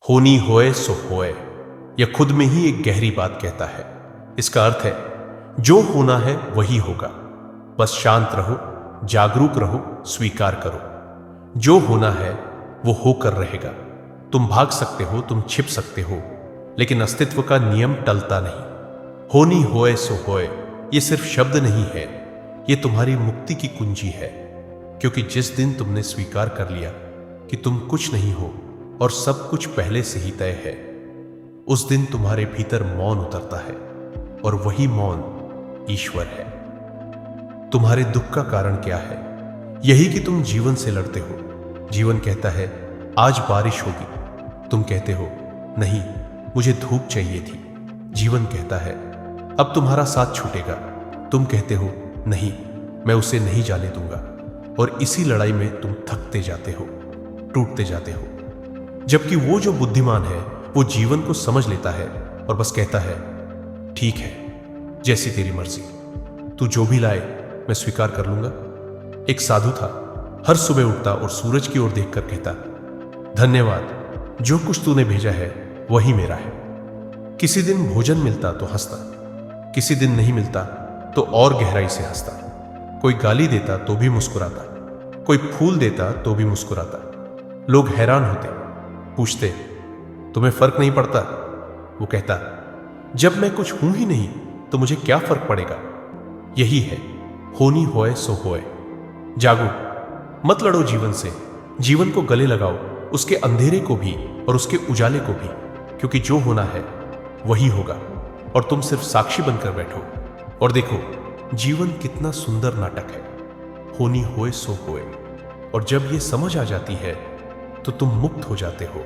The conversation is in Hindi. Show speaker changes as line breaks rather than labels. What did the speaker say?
होनी होए सो होए, यह खुद में ही एक गहरी बात कहता है। इसका अर्थ है जो होना है वही होगा, बस शांत रहो, जागरूक रहो, स्वीकार करो। जो होना है वो होकर रहेगा। तुम भाग सकते हो, तुम छिप सकते हो, लेकिन अस्तित्व का नियम टलता नहीं। होनी होए सो होए ये सिर्फ शब्द नहीं है, ये तुम्हारी मुक्ति की कुंजी है। क्योंकि जिस दिन तुमने स्वीकार कर लिया कि तुम कुछ नहीं हो और सब कुछ पहले से ही तय है, उस दिन तुम्हारे भीतर मौन उतरता है, और वही मौन ईश्वर है। तुम्हारे दुख का कारण क्या है? यही कि तुम जीवन से लड़ते हो। जीवन कहता है आज बारिश होगी, तुम कहते हो नहीं, मुझे धूप चाहिए थी। जीवन कहता है अब तुम्हारा साथ छूटेगा, तुम कहते हो नहीं, मैं उसे नहीं जाने दूंगा। और इसी लड़ाई में तुम थकते जाते हो, टूटते जाते हो। जबकि वो जो बुद्धिमान है वो जीवन को समझ लेता है और बस कहता है ठीक है, जैसी तेरी मर्जी, तू जो भी लाए मैं स्वीकार कर लूंगा। एक साधु था, हर सुबह उठता और सूरज की ओर देखकर कहता धन्यवाद, जो कुछ तूने भेजा है वही मेरा है। किसी दिन भोजन मिलता तो हंसता, किसी दिन नहीं मिलता तो और गहराई से हंसता। कोई गाली देता तो भी मुस्कुराता, कोई फूल देता तो भी मुस्कुराता। लोग हैरान होते, पूछते तुम्हें फर्क नहीं पड़ता? वो कहता जब मैं कुछ हूं ही नहीं तो मुझे क्या फर्क पड़ेगा। यही है होनी होए सो होए। जागो, मत लड़ो जीवन से, जीवन को गले लगाओ, उसके अंधेरे को भी और उसके उजाले को भी। क्योंकि जो होना है वही होगा, और तुम सिर्फ साक्षी बनकर बैठो और देखो जीवन कितना सुंदर नाटक है। होनी होए सो होए। और जब ये समझ आ जाती है तो तुम मुक्त हो जाते हो।